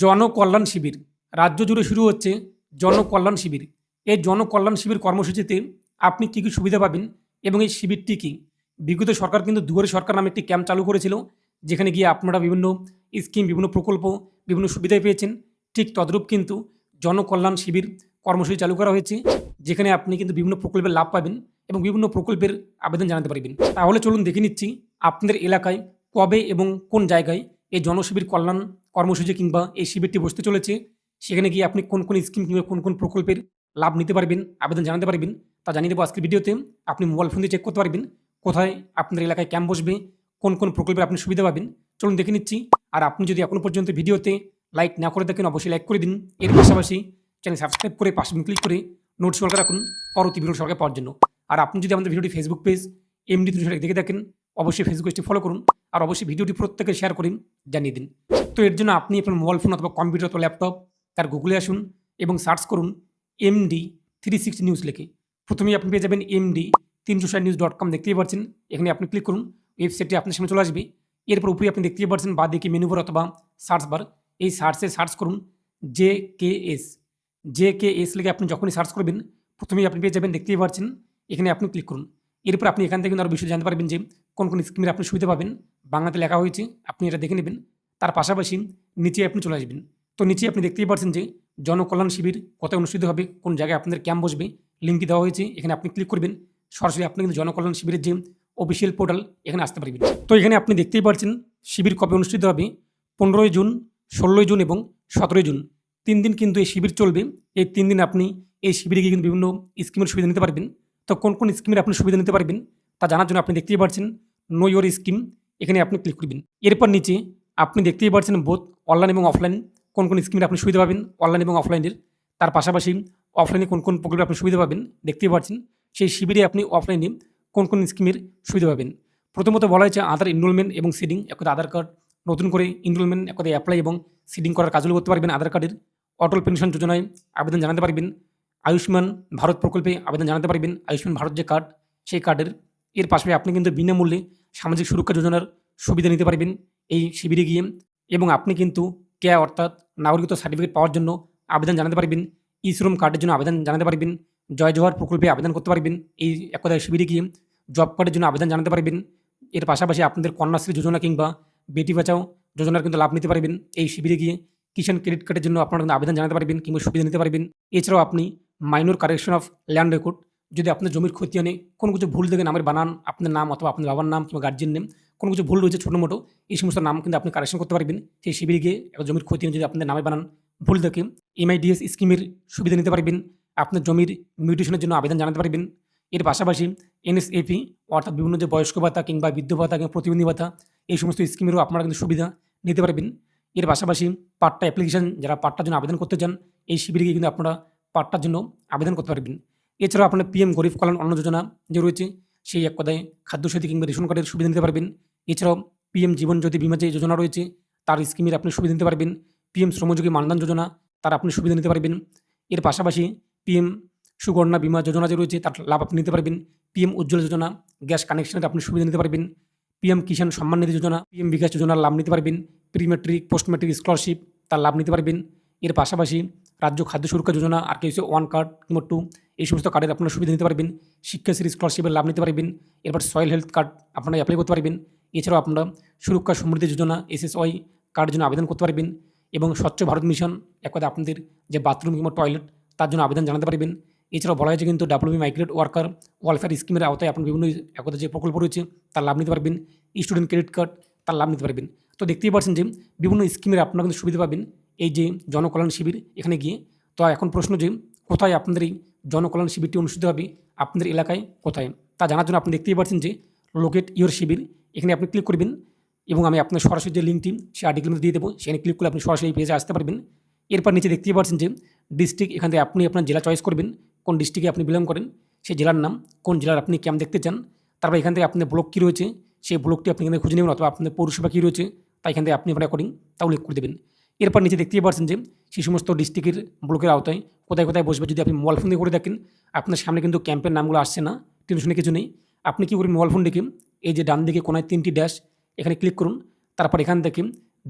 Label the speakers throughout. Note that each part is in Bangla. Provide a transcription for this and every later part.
Speaker 1: জনকল্যাণ শিবির রাজ্য জুড়ে শুরু হচ্ছে জনকল্যাণ শিবির। এই জনকল্যাণ শিবির কর্মসূচিতে আপনি কী কী সুবিধা পাবেন এবং এই শিবিরটি কী? বিগত সরকার কিন্তু দুয়ারে সরকার নামে একটি ক্যাম্প চালু করেছিল, যেখানে গিয়ে আপনারা বিভিন্ন স্কিম, বিভিন্ন প্রকল্প, বিভিন্ন সুবিধাই পেয়েছেন। ঠিক তদ্রূপ কিন্তু জনকল্যাণ শিবির কর্মসূচি চালু করা হয়েছে, যেখানে আপনি কিন্তু বিভিন্ন প্রকল্পের লাভ পাবেন এবং বিভিন্ন প্রকল্পের আবেদন জানাতে পারবেন। তাহলে চলুন দেখে নিচ্ছি আপনাদের এলাকায় কবে এবং কোন জায়গায় এই জনশিবির কল্যাণ কর্মসূচি কিংবা এই শিবিরটি বসতে চলেছে। সেখানে গিয়ে আপনি কোন কোন স্কিম কিংবা কোন কোন প্রকল্পের লাভ নিতে পারবেন, আবেদন জানাতে পারবেন, তা জানিয়ে দেবো আজকের ভিডিওতে। আপনি মোবাইল ফোন দিয়ে চেক করতে পারবেন কোথায় আপনাদের এলাকায় ক্যাম্প বসবে, কোন কোন প্রকল্পের আপনি সুবিধা পাবেন। চলুন দেখে নিচ্ছি। আর আপনি যদি এখনো পর্যন্ত ভিডিওতে লাইক না করে থাকেন, অবশ্যই লাইক করে দিন। এর পাশাপাশি চ্যানেল সাবস্ক্রাইব করে পাশে ক্লিক করে নোটস সরকার রাখুন পরবর্তী ভিডিও সরকার পাওয়ার জন্য। আর আপনি যদি আমাদের ভিডিওটি ফেসবুক পেজ এমডি তুষার দেখে থাকেন, অবশ্যই ফেসবুক পেজটি ফলো করুন আর অবশ্যই ভিডিওটি প্রত্যেকে শেয়ার করুন, জানিয়ে দিন। তো এর জন্য আপনি আপনার মোবাইল ফোন অথবা কম্পিউটার অথবা ল্যাপটপ তার গুগলে আসুন এবং সার্চ করুন MD360 নিউজ লিখে। প্রথমেই আপনি পেয়ে যাবেন MD360news.com, দেখতেই পাচ্ছেন। এখানে আপনি ক্লিক করুন, ওয়েবসাইটটি আপনার সামনে চলে আসবে। এরপর উপরে আপনি দেখতেই পাচ্ছেন বা দিকে মেনু বার অথবা সার্চ বার, এই সার্চ করুন JKS লিখে। আপনি যখনই সার্চ করবেন প্রথমেই আপনি পেয়ে যাবেন, দেখতেই পাচ্ছেন। এখানে আপনি ক্লিক করুন। এরপর আপনি এখান থেকে আরও বিষয় জানতে পারবেন যে কোন কোন স্কিমের আপনি সুবিধা পাবেন। বাংলাতে লেখা হয়েছে, আপনি এটা দেখে নেবেন। তার পাশাপাশি নিচে আপনি চলে আসবেন। তো নিচে আপনি দেখতেই পাচ্ছেন যে জনকল্যাণ শিবির কোথায় অনুষ্ঠিত হবে, কোন জায়গায় আপনাদের ক্যাম্প বসবে, লিঙ্কটি দেওয়া হয়েছে। এখানে আপনি ক্লিক করবেন, সরাসরি আপনি কিন্তু জনকল্যাণ শিবিরের যে অফিসিয়াল পোর্টাল, এখানে আসতে পারবেন। তো এখানে আপনি দেখতেই পাচ্ছেন শিবির কবে অনুষ্ঠিত হবে। 15ই জুন, 16ই জুন এবং 17ই জুন, 3 দিন কিন্তু এই শিবির চলবে। এই 3 দিন আপনি এই শিবিরে গিয়ে কিন্তু বিভিন্ন স্কিমের সুবিধা নিতে পারবেন। তো কোন কোন স্কিমের আপনি সুবিধা নিতে পারবেন তা জানার জন্য আপনি দেখতেই পাচ্ছেন নো ইওর স্কিম, এখানে আপনি ক্লিক করবেন। এরপর নিচে আপনি দেখতেই পাচ্ছেন বোথ অনলাইন এবং অফলাইন কোন কোন স্কিমের আপনি সুবিধা পাবেন, অনলাইন এবং অফলাইনের। তার পাশাপাশি অফলাইনে কোন কোন প্রকল্পে আপনি সুবিধা পাবেন দেখতেই পাচ্ছেন। সেই শিবিরে আপনি অফলাইনে কোন কোন স্কিমের সুবিধা পাবেন। প্রথমত বলা হয়েছে আধার এনরোলমেন্ট এবং সিডিং, একদা আধার কার্ড নতুন করে এনরোলমেন্ট একদা অ্যাপ্লাই এবং সিডিং করার কাজগুলো করতে পারবেন আধার কার্ডের। অটল পেনশন যোজনায় আবেদন জানাতে পারবেন। আয়ুষ্মান ভারত প্রকল্পে আবেদন জানাতে পারবেন, আয়ুষ্মান ভারত যে কার্ড সেই কার্ডের। এর পাশে আপনি কিন্তু বিনামূল্যে সামাজিক সুরক্ষা যোজনার সুবিধা নিতে পারবেন এই শিবিরে গিয়ে। এবং আপনি কিন্তু কেয়া অর্থাৎ নাগরিকত্ব সার্টিফিকেট পাওয়ার জন্য আবেদন জানাতে পারবেন, ই শ্রম কার্ডের জন্য আবেদন জানাতে পারবেন, জয় জওয়ার প্রকল্পে আবেদন করতে পারবেন এই একদা শিবিরে গিয়ে, জব কার্ডের জন্য আবেদন জানাতে পারবেন। এর পাশাপাশি আপনাদের কন্যাশ্রী যোজনা কিংবা বেটি বাঁচাও যোজনার কিন্তু লাভ নিতে পারবেন এই শিবিরে গিয়ে। কিষাণ ক্রেডিট কার্ডের জন্য আপনারা কিন্তু আবেদন জানাতে পারবেন কিংবা সুবিধা নিতে পারবেন। এছাড়াও আপনি minor correction of land record, যদি আপনার জমির খতিয়ানে কোনো কিছু ভুল দেখে নামের বানান, আপনার নাম অথবা আপনার বাবার নাম কিংবা গার্জিয়ান নেম কোনো কিছু ভুল রয়েছে ছোটো মোটো, এই সমস্ত নাম কিন্তু আপনি কারেকশন করতে পারবেন সেই শিবিরে গিয়ে। জমির খতিয়ানে যদি আপনাদের নামে বানান ভুল দেখে MIDS স্কিমের সুবিধা নিতে পারবেন, আপনার জমির মিউটেশনের জন্য আবেদন জানাতে পারবেন। এর পাশাপাশি NSAP অর্থাৎ বিভিন্ন যে বয়স্ক ভাতা কিংবা বৃদ্ধ ভাতা কিংবা প্রতিবন্ধী ভাতা, এই সমস্ত স্কিমেরও আপনারা কিন্তু সুবিধা নিতে পারবেন। এর পাশাপাশি পাট্টা অ্যাপ্লিকেশন, যারা পাট্টার জন্য আবেদন করতে চান এই শিবিরে গিয়ে কিন্তু আপনারা পাট্টার জন্য আবেদন করতে পারবেন। এছাড়াও আপনার PM গরিব কল্যাণ অন্ন যোজনা যে রয়েছে সেই এক কথায় খাদ্যসাথী কিংবা রেশন কার্ডের সুবিধা নিতে পারবেন। এছাড়াও PM জীবন জ্যোতি বিমা যে যোজনা রয়েছে তার স্কিমের আপনি সুবিধা নিতে পারবেন। PM শ্রমযোগী মানধন যোজনা, তার আপনি সুবিধা নিতে পারবেন। এর পাশাপাশি PM সুকন্যা বিমা যোজনা যে রয়েছে তার লাভ আপনি নিতে পারবেন। PM উজ্জ্বল যোজনা, গ্যাস কানেকশনের আপনি সুবিধা নিতে পারবেন। PM কিষাণ সম্মান নিধি যোজনা, PM বিকাশ যোজনার লাভ নিতে পারবেন। Pre matric post matric scholarship তার লাভ নিতে পারবেন। এর পাশাপাশি রাজ্য খাদ্য সুরক্ষা যোজনা আর কেউ 1 কার্ড কিংবা 2, এই সমস্ত কার্ডের আপনারা সুবিধা নিতে পারবেন। শিক্ষাশ্রী স্কলারশিপের লাভ নিতে পারবেন। এরপর সয়েল হেলথ কার্ড আপনারা অ্যাপ্লাই করতে পারবেন। এছাড়াও আপনারা সুরক্ষা সমৃদ্ধি যোজনা SSY কার্ডের জন্য আবেদন করতে পারবেন। এবং স্বচ্ছ ভারত মিশন এক কথা আপনাদের যে বাথরুম কিংবা টয়লেট তার জন্য আবেদন জানাতে পারবেন। এছাড়াও বলা হয়েছে কিন্তু WB মাইগ্রেট ওয়ার্কার ওয়েলফেয়ার স্কিমের আওতায় আপনার বিভিন্ন একদা যে প্রকল্প রয়েছে তার লাভ নিতে পারবেন। স্টুডেন্ট ক্রেডিট কার্ড তার লাভ নিতে পারবেন। তো দেখতেই পাচ্ছেন যে বিভিন্ন স্কিমের আপনারা কিন্তু সুবিধা পাবেন এই যে জনকল্যাণ শিবির এখানে গিয়ে। তো এখন প্রশ্ন যে কোথায় আপনাদের এই জনকল্যাণ শিবিরটি অনুষ্ঠিত হবে, আপনাদের এলাকায় কোথায়, তা জানার জন্য আপনি দেখতেই পাচ্ছেন যে লোকেট ইওর শিবির, এখানে আপনি ক্লিক করবেন এবং আমি আপনার সরাসরি যে লিঙ্কটি সেই আর্টিকেলের মধ্যে দিয়ে দেবো, সেখানে ক্লিক করলে আপনি সরাসরি এই পেজে আসতে পারবেন। এরপর নিচে দেখতেই পাচ্ছেন যে ডিস্ট্রিক্ট, এখান থেকে আপনি আপনার জেলা চয়েস করবেন, কোন ডিস্ট্রিক্টে আপনি বিলং করেন সেই জেলার নাম, কোন জেলার আপনি ক্যাম্প দেখতে চান। তারপর এখান থেকে আপনার ব্লক কী রয়েছে সেই ব্লকটি আপনি এখানে খুঁজে নেবেন, অথবা আপনার পৌরসভা কী রয়েছে তাই এখান থেকে আপনি আপনার অ্যাকর্ডিং তা উল্লেখ করে দেবেন। এরপর নিচে দেখতেই পাচ্ছেন যে সেই সমস্ত ডিস্ট্রিক্টের ব্লকের আওতায় কোথায় কোথায় বসবে। যদি আপনি মোবাইল ফোন দিয়ে করে থাকেন আপনার সামনে কিন্তু ক্যাম্পের নামগুলো আসছে না, টেনশনের কিছু নেই। আপনি কী করবেন, মোবাইল ফোন ডেকে এই যে ডান দিকে কোনায় 3টি ড্যাশ, এখানে ক্লিক করুন। তারপর এখান থেকে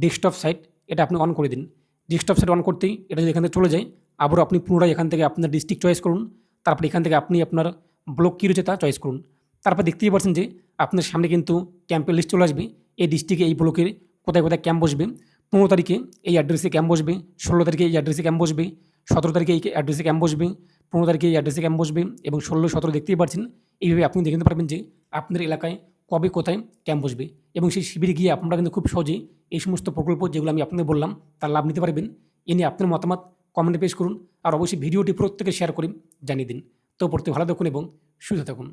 Speaker 1: ডেস্কটপ সাইট এটা আপনি অন করে দিন। ডেস্কটপ সেট অন করতেই এটা যদি এখান থেকে চলে যায়, আবারও আপনি পুনরায় এখান থেকে আপনার ডিস্ট্রিক্ট চয়েস করুন। তারপর এখান থেকে আপনি আপনার ব্লক কী রয়েছে তা চয়েস করুন। তারপর দেখতেই পাচ্ছেন যে আপনার সামনে কিন্তু ক্যাম্পের লিস্ট চলে আসবে। এই ডিস্ট্রিক্টে এই ব্লকের কোথায় কোথায় ক্যাম্প বসবে। 15 তারিখে এই অ্যাড্রেসে ক্যাম্প বসবে, 16 তারিখে এই অ্যাড্রেসে ক্যাম্প বসবে, 17 তারিখে এই অ্যাড্রেসে ক্যাম্প বসবে, 15 তারিখে এই অ্যাড্রেসে ক্যাম্প বসবে এবং 16, 17 দেখতেই পাচ্ছেন। এইভাবে আপনি দেখে নিতে পারবেন যে আপনার এলাকায় কবে কোথায় ক্যাম্প বসবে এবং সেই শিবিরে গিয়ে আপনারা কিন্তু খুব সহজেই এই সমস্ত প্রকল্প যেগুলো আমি আপনাদের বললাম তার লাভ নিতে পারবেন। এ নিয়ে আপনার মতামত কমেন্টে পেশ করুন আর অবশ্যই ভিডিওটি প্রত্যেকে শেয়ার করে জানিয়ে দিন। তো পড়তে ভালো থাকুন এবং সুস্থ থাকুন।